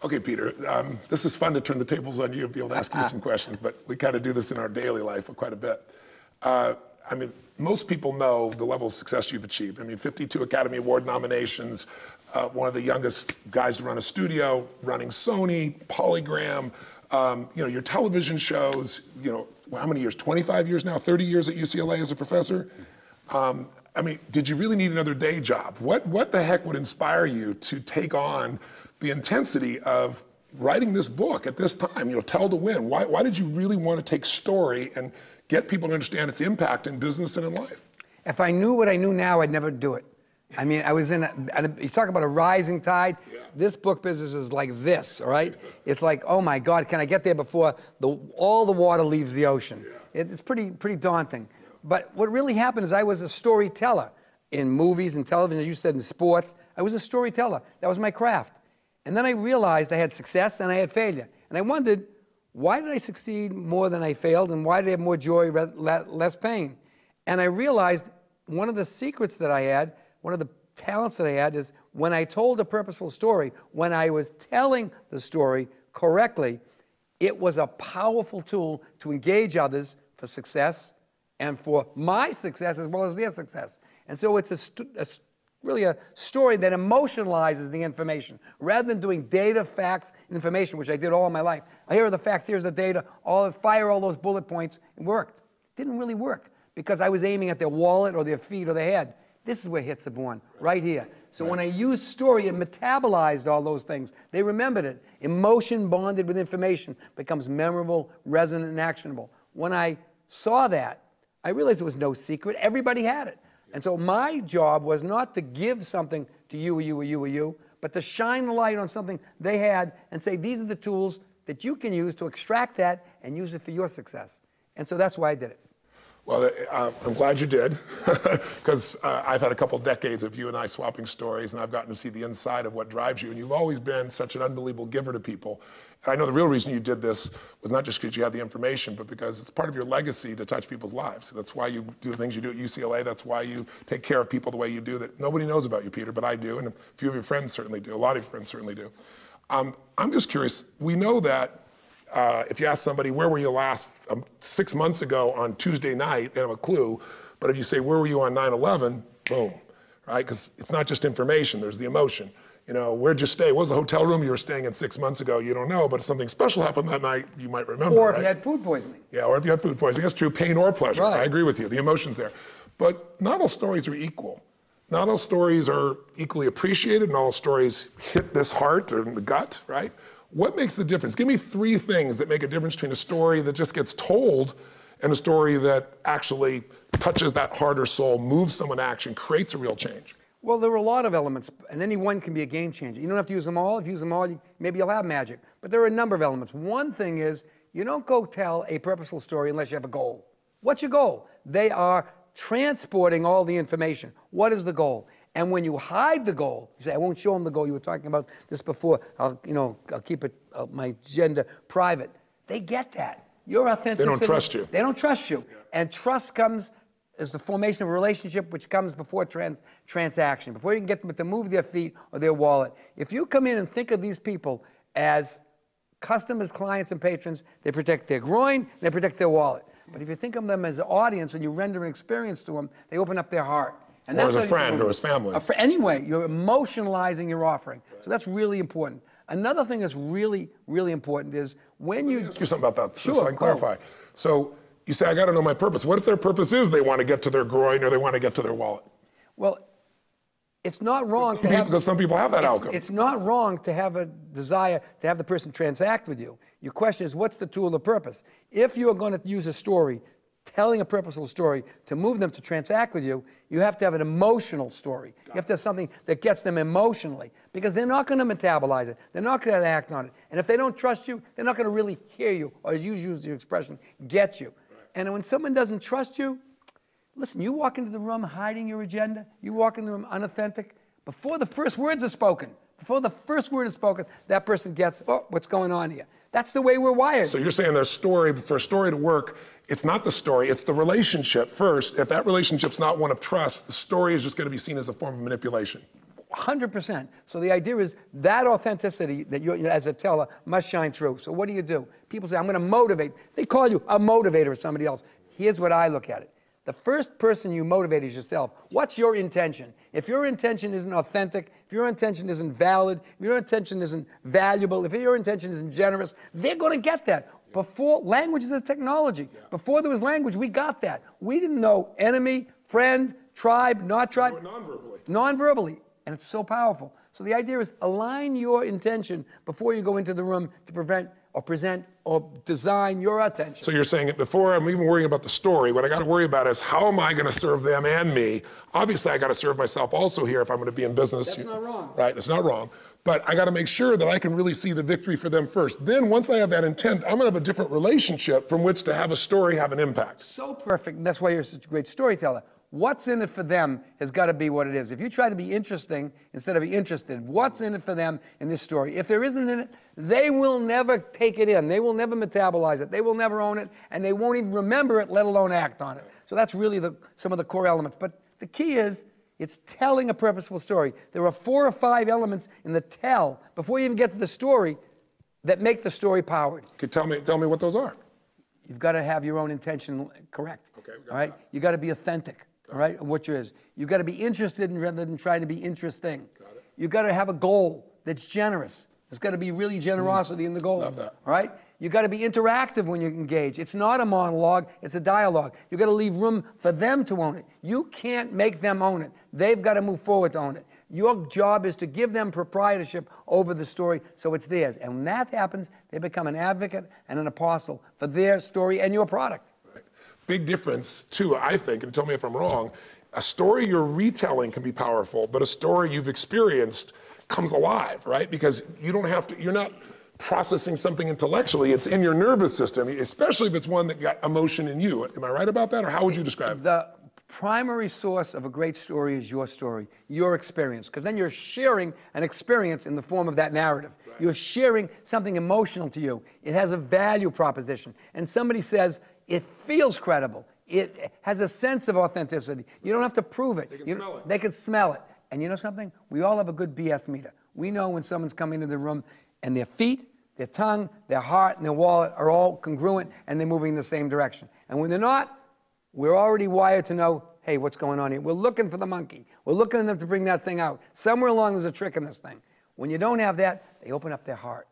Okay, Peter, this is fun to turn the tables on you and be able to ask you some questions, but we kind of do this in our daily life quite a bit. I mean, most people know the level of success you've achieved. I mean, 52 Academy Award nominations, one of the youngest guys to run a studio, running Sony, Polygram, you know, your television shows, you know, how many years, 25 years now, 30 years at UCLA as a professor? I mean, did you really need another day job? What the heck would inspire you to take on the intensity of writing this book at this time, you know, Tell to Win? Why did you really want to take story and get people to understand its impact in business and in life? If I knew what I knew now, I'd never do it. I mean, I was in you talk about a rising tide. Yeah. This book business is like this, all right? It's like, oh my God, can I get there before all the water leaves the ocean? Yeah. It's pretty daunting. Yeah. But what really happened is I was a storyteller in movies and television, as you said, in sports. I was a storyteller. That was my craft. And then I realized I had success and I had failure. And I wondered, why did I succeed more than I failed, and why did I have more joy, less pain? And I realized one of the secrets that I had, one of the talents that I had, is when I told a purposeful story, when I was telling the story correctly, it was a powerful tool to engage others for success and for my success as well as their success. And so it's really a story that emotionalizes the information. Rather than doing data, facts, information, which I did all my life. Here are the facts, here's the data, fire all those bullet points. It worked. It didn't really work because I was aiming at their wallet or their feet or their head. This is where hits are born, right here. So when I used story, it metabolized all those things. They remembered it. Emotion bonded with information becomes memorable, resonant, and actionable. When I saw that, I realized there was no secret. Everybody had it. And so my job was not to give something to you or you or you or you, but to shine the light on something they had and say, these are the tools that you can use to extract that and use it for your success. And so that's why I did it. Well, I'm glad you did, because I've had a couple decades of you and I swapping stories, and I've gotten to see the inside of what drives you. And you've always been such an unbelievable giver to people. And I know the real reason you did this was not just because you had the information, but because it's part of your legacy to touch people's lives. That's why you do the things you do at UCLA. That's why you take care of people the way you do that nobody knows about you, Peter, but I do, and a few of your friends certainly do. A lot of your friends certainly do. I'm just curious. We know that if you ask somebody, where were you last 6 months ago on Tuesday night, they have a clue. But if you say, where were you on 9/11, boom, right? Because it's not just information, there's the emotion. You know, where'd you stay? What was the hotel room you were staying in 6 months ago? You don't know, but if something special happened that night, you might remember, Or if right? you had food poisoning. Yeah, or if you had food poisoning. That's true, pain or pleasure. Right. I agree with you, the emotion's there. But not all stories are equal. Not all stories are equally appreciated, not all stories hit this heart or in the gut, right? What makes the difference? Give me 3 things that make a difference between a story that just gets told and a story that actually touches that heart or soul, moves someone to action, creates a real change. Well, there are a lot of elements, and any one can be a game changer. You don't have to use them all. If you use them all, maybe you'll have magic. But there are a number of elements. One thing is, you don't go tell a purposeful story unless you have a goal. What's your goal? They are transporting all the information. What is the goal? And when you hide the goal, you say, I won't show them the goal. You were talking about this before. I'll keep it, my agenda private. They get that. Your authenticity. They don't trust you. They don't trust you. Yeah. And trust comes as the formation of a relationship, which comes before transaction, before you can get them to move their feet or their wallet. If you come in and think of these people as customers, clients, and patrons, they protect their groin, they protect their wallet. But if you think of them as an audience and you render an experience to them, they open up their heart. And or as a friend or as family. Anyway, you're emotionalizing your offering. Right. So that's really important. Another thing that's really, really important is when you... Let me ask you something about that, sure, so I can clarify. So you say, I got to know my purpose. What if their purpose is they want to get to their groin or they want to get to their wallet? Well, it's not wrong to have... Because some people have that outcome. It's not wrong to have a desire to have the person transact with you. Your question is, what's the tool of purpose? If you're going to use a story, telling a purposeful story to move them to transact with you, you have to have an emotional story. You have to have something that gets them emotionally, because they're not going to metabolize it. They're not going to act on it. And if they don't trust you, they're not going to really hear you, or as you use your expression, get you. Right. And when someone doesn't trust you, listen, you walk into the room hiding your agenda, you walk into the room unauthentic, before the first words are spoken, that person gets, oh, what's going on here? That's the way we're wired. So you're saying for a story to work, it's not the story, it's the relationship first. If that relationship's not one of trust, the story is just going to be seen as a form of manipulation. 100%. So the idea is that authenticity that you, as a teller, must shine through. So what do? People say, I'm going to motivate. They call you a motivator or somebody else. Here's what I look at it. The first person you motivate is yourself. What's your intention? If your intention isn't authentic, if your intention isn't valid, if your intention isn't valuable, if your intention isn't generous, they're going to get that. Before, language is a technology. Before there was language, we got that. We didn't know enemy, friend, tribe, not tribe. Non-verbally. Non-verbally. And it's so powerful. So the idea is align your intention before you go into the room to prevent or present or design your attention. So you're saying that before I'm even worrying about the story, what I got to worry about is how am I going to serve them and me? Obviously, I got to serve myself also here if I'm going to be in business. That's not wrong. Right, that's not wrong. But I got to make sure that I can really see the victory for them first. Then once I have that intent, I'm going to have a different relationship from which to have a story have an impact. So perfect, and that's why you're such a great storyteller. What's in it for them has got to be what it is. If you try to be interesting instead of be interested, what's in it for them in this story? If there isn't in it, they will never take it in. They will never metabolize it. They will never own it, and they won't even remember it, let alone act on it. So that's really some of the core elements. But the key is it's telling a purposeful story. There are 4 or 5 elements in the tell before you even get to the story that make the story powered. Could tell me what those are. You've got to have your own intention correct. Okay, all right? You've got to be authentic. All right, of what yours. You've got to be interested rather than trying to be interesting. Got it. You've got to have a goal that's generous. There's got to be really generosity in the goal. Love that. All right? You've got to be interactive when you engage. It's not a monologue, it's a dialogue. You've got to leave room for them to own it. You can't make them own it. They've got to move forward to own it. Your job is to give them proprietorship over the story so it's theirs. And when that happens, they become an advocate and an apostle for their story and your product. Big difference, too, I think, and tell me if I'm wrong, a story you're retelling can be powerful, but a story you've experienced comes alive, right? Because you don't have to, you're not processing something intellectually, it's in your nervous system, especially if it's one that got emotion in you. Am I right about that, or how would you describe it? The primary source of a great story is your experience, because then you're sharing an experience in the form of that narrative. Right. You're sharing something emotional to you. It has a value proposition. And somebody says, it feels credible. It has a sense of authenticity. You don't have to prove it. They can smell it. They can smell it. And you know something? We all have a good BS meter. We know when someone's coming into the room and their feet, their tongue, their heart, and their wallet are all congruent and they're moving in the same direction. And when they're not, we're already wired to know, hey, what's going on here? We're looking for the monkey. We're looking for them to bring that thing out. Somewhere along there's a trick in this thing. When you don't have that, they open up their heart.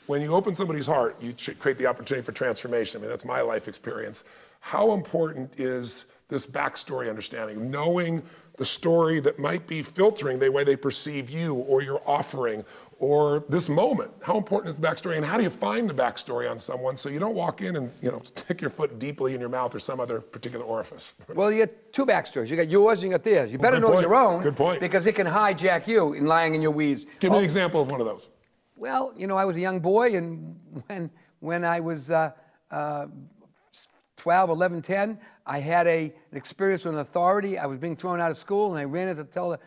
When you open somebody's heart, you create the opportunity for transformation. I mean, that's my life experience. How important is this backstory understanding, knowing the story that might be filtering the way they perceive you or your offering or this moment? How important is the backstory, and how do you find the backstory on someone so you don't walk in and, stick your foot deeply in your mouth or some other particular orifice? Well, you got 2 backstories. You got yours and you got theirs. You better know your own. Good point. Because it can hijack you in lying in your weeds. Give me an example of one of those. Well, I was a young boy, and when I was 12, 11, 10, I had an experience with an authority. I was being thrown out of school, and I ran in to tell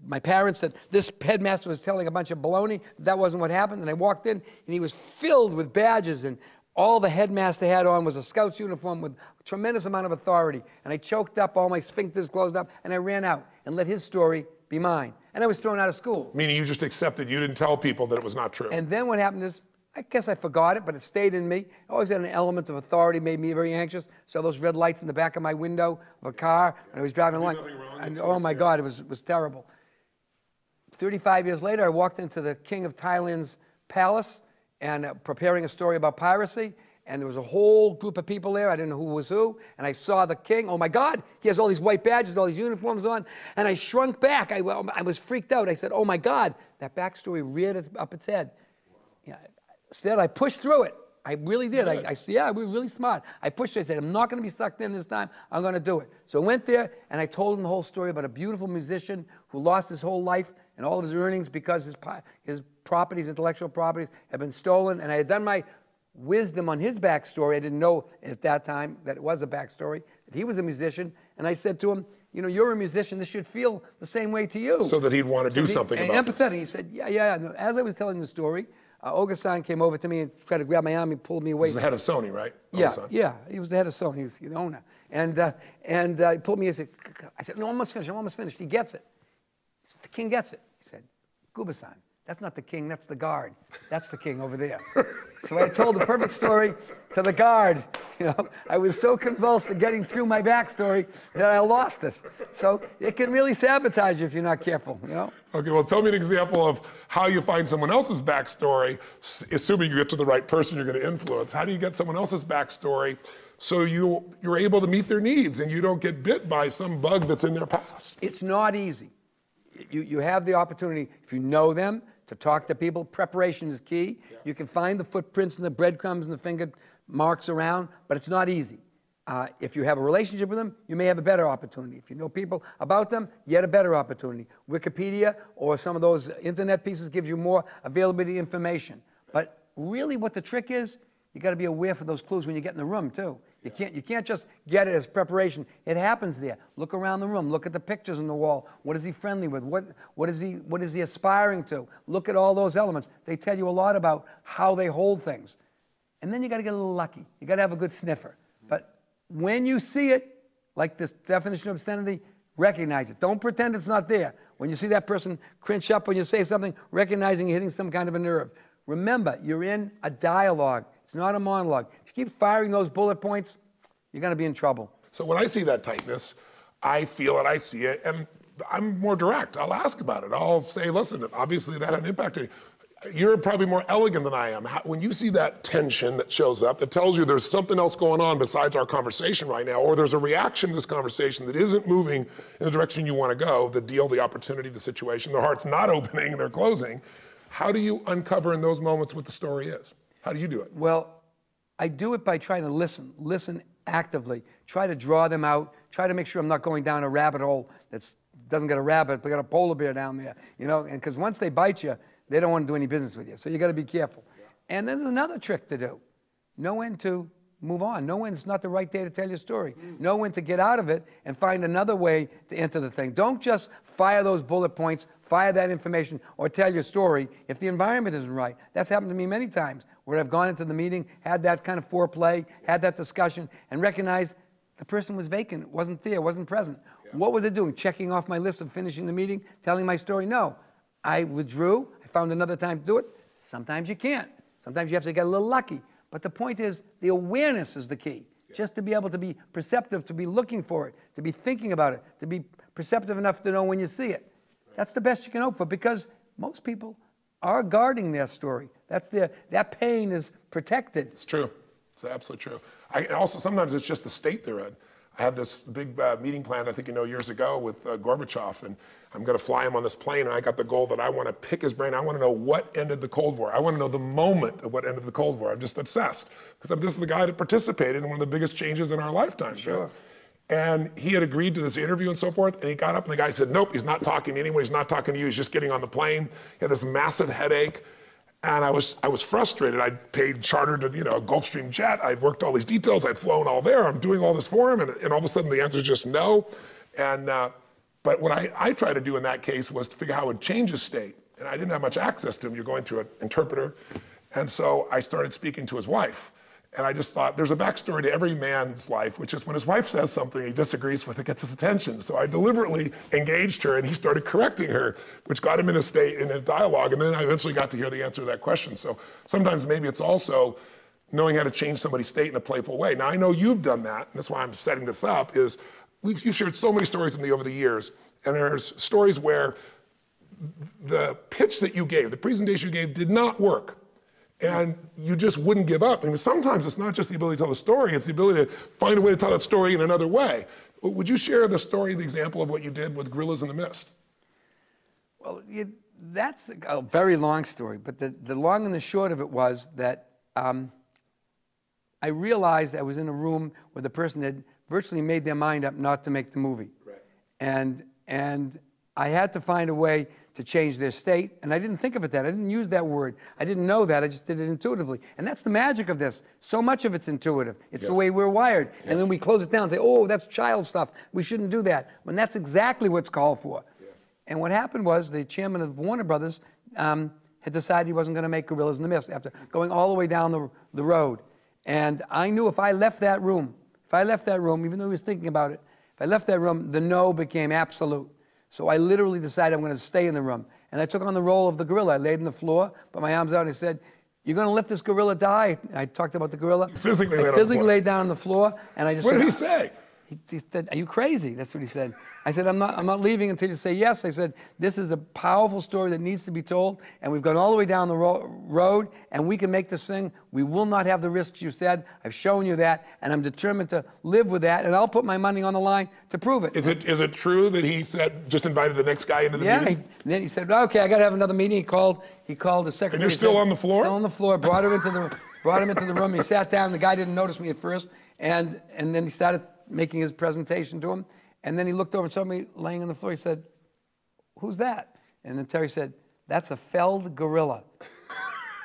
my parents that this headmaster was telling a bunch of baloney. That wasn't what happened. And I walked in, and he was filled with badges, and all the headmaster had on was a Scout's uniform with a tremendous amount of authority. And I choked up, all my sphincters closed up, and I ran out and let his story be mine. And I was thrown out of school. Meaning you just accepted, you didn't tell people that it was not true. And then what happened is, I guess I forgot it, but it stayed in me. I always had an element of authority, made me very anxious. Saw those red lights in the back of my window of a car, and I was driving along. And, oh my God, it was terrible. 35 years later, I walked into the King of Thailand's palace and preparing a story about piracy. And there was a whole group of people there. I didn't know who was who. And I saw the king. Oh, my God. He has all these white badges, all these uniforms on. And I shrunk back. I was freaked out. I said, oh, my God. That backstory reared up its head. Yeah. Instead, I pushed through it. I really did. Yeah, we were really smart. I pushed it. I said, I'm not going to be sucked in this time. I'm going to do it. So I went there, and I told him the whole story about a beautiful musician who lost his whole life and all of his earnings because his properties, intellectual properties, had been stolen. And I had done my wisdom on his backstory. I didn't know at that time that it was a backstory, that he was a musician. And I said to him, you're a musician. This should feel the same way to you. So that he'd want to do something about it. And empathetic. He said, yeah. As I was telling the story, Ogasan came over to me and tried to grab my arm. He pulled me away. He was the head of Sony, right? Yeah, Ogasan. yeah. He was the head of Sony. He was the owner. And he pulled me and said, I said, no, I'm almost finished. I'm almost finished. He gets it. He said, the king gets it. He said, Guber-san, that's not the king. That's the guard. That's the king over there. So I told the perfect story to the guard. You know, I was so convulsed at getting through my backstory that I lost it. So it can really sabotage you if you're not careful, you know? Okay, well, tell me an example of how you find someone else's backstory, assuming you get to the right person you're going to influence. How do you get someone else's backstory so you're able to meet their needs and you don't get bit by some bug that's in their past? It's not easy. You have the opportunity, if you know them, to talk to people. Preparation is key. Yeah. You can find the footprints and the breadcrumbs and the finger marks around, but it's not easy. If you have a relationship with them, you may have a better opportunity. If you know people about them, yet a better opportunity. Wikipedia or some of those internet pieces gives you more availability information. But really what the trick is, you got to be aware for those clues when you get in the room too. You can't just get it as preparation. It happens there. Look around the room. Look at the pictures on the wall. What is he friendly with? What is he aspiring to? Look at all those elements. They tell you a lot about how they hold things. And then you got to get a little lucky. You got to have a good sniffer. But when you see it, like this definition of obscenity, recognize it. Don't pretend it's not there. When you see that person cringe up when you say something, recognizing you're hitting some kind of a nerve. Remember, you're in a dialogue. It's not a monologue. If you keep firing those bullet points, you're going to be in trouble. So when I see that tightness, I feel it, I see it, and I'm more direct. I'll ask about it. I'll say, listen, obviously that had an impact on you. You're probably more elegant than I am. When you see that tension that shows up, that tells you there's something else going on besides our conversation right now, or there's a reaction to this conversation that isn't moving in the direction you want to go, the deal, the opportunity, the situation, their heart's not opening, they're closing. How do you uncover in those moments what the story is? How do you do it? Well, I do it by trying to listen actively, try to draw them out, try to make sure I'm not going down a rabbit hole that doesn't get a rabbit, but got a polar bear down there, you know, and because once they bite you, they don't want to do any business with you. So you got to be careful. Yeah. And then there's another trick to do. Know when to move on. Know when it's not the right day to tell your story. Know when to get out of it and find another way to enter the thing. Don't just fire those bullet points, fire that information, or tell your story if the environment isn't right. That's happened to me many times where I've gone into the meeting, had that kind of foreplay, had that discussion, and recognized the person was vacant, wasn't there, wasn't present. Yeah. What was it doing? Checking off my list of finishing the meeting, telling my story? No. I withdrew. I found another time to do it. Sometimes you can't. Sometimes you have to get a little lucky. But the point is, the awareness is the key. Yeah. Just to be able to be perceptive, to be looking for it, to be thinking about it, to be perceptive enough to know when you see it. Right. That's the best you can hope for, because most people are guarding their story. That pain is protected. It's true. It's absolutely true. Also, sometimes it's just the state they're in. I had this big meeting planned, I think you know, years ago with Gorbachev, and I'm going to fly him on this plane, and I got the goal that I want to pick his brain. I want to know what ended the Cold War. I want to know the moment of what ended the Cold War. I'm just obsessed, because this is the guy that participated in one of the biggest changes in our lifetime. Sure. Right? And he had agreed to this interview and so forth, and he got up, and the guy said, nope, he's not talking to anyone. He's not talking to you. He's just getting on the plane. He had this massive headache. And I was frustrated. I'd paid chartered a Gulfstream jet. I'd worked all these details. I'd flown all there. I'm doing all this for him, and all of a sudden the answer is just no. And but what I tried to do in that case was to figure out how I would change his state. And I didn't have much access to him. You're going through an interpreter. And so I started speaking to his wife. And I just thought, there's a backstory to every man's life, which is when his wife says something he disagrees with, it gets his attention. So I deliberately engaged her, and he started correcting her, which got him in a dialogue, and then I eventually got to hear the answer to that question. So sometimes maybe it's also knowing how to change somebody's state in a playful way. Now, I know you've done that, and that's why I'm setting this up, is you've shared so many stories with me over the years, and there's stories where the pitch that you gave, the presentation you gave, did not work. And you just wouldn't give up. I mean, sometimes it's not just the ability to tell the story, it's the ability to find a way to tell that story in another way. Would you share the story, the example of what you did with Gorillas in the Mist? Well, that's a very long story, but the long and the short of it was that I realized I was in a room where the person had virtually made their mind up not to make the movie. Right. And I had to find a way to change their state, and I didn't think of it that. I didn't use that word. I didn't know that. I just did it intuitively. And that's the magic of this. So much of it's intuitive. It's the way we're wired. Yes. And then we close it down and say, oh, that's child stuff. We shouldn't do that. When that's exactly what's called for. Yes. And what happened was the chairman of Warner Brothers had decided he wasn't going to make Gorillas in the Mist after going all the way down the road. And I knew if I left that room, even though he was thinking about it, if I left that room, the no became absolute. So I literally decided I'm going to stay in the room. And I took on the role of the gorilla. I laid on the floor, put my arms out, and I said, "You're going to let this gorilla die?" I talked about the gorilla. You physically laid down on the floor, and I just What said, did he say? He said, "Are you crazy?" That's what he said. I said, I'm not leaving until you say yes. I said, this is a powerful story that needs to be told, and we've gone all the way down the road, and we can make this thing. We will not have the risks you said. I've shown you that, and I'm determined to live with that, and I'll put my money on the line to prove it. Is it true that he said, just invited the next guy into the meeting? Yeah, and then he said, okay, I got to have another meeting. He called the secretary. And you're still on the floor? Still on the floor, brought him into the room. He sat down. The guy didn't notice me at first, and then he started making his presentation to him. And then he looked over and saw me laying on the floor. He said, "Who's that?" And then Terry said, "That's a felled gorilla."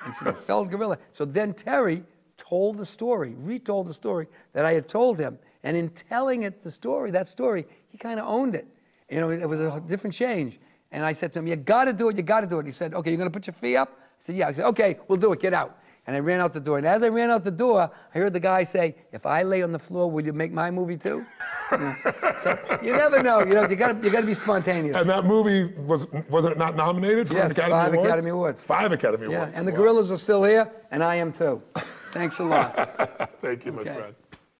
And he said, "A felled gorilla." So then Terry told the story, retold the story that I had told him. And in telling it, that story, he kind of owned it. You know, it was a different change. And I said to him, "You got to do it. You got to do it." He said, "Okay, you're going to put your fee up?" I said, "Yeah." I said, "Okay, we'll do it. Get out." And I ran out the door. And as I ran out the door, I heard the guy say, "If I lay on the floor, will you make my movie too?" So you never know. You got to be spontaneous. And that movie was it not nominated for an Academy Award? 5 Academy Awards. 5 Academy Yeah, Awards. and the gorillas are still here, and I am too. Thanks a lot. Thank you, my friend.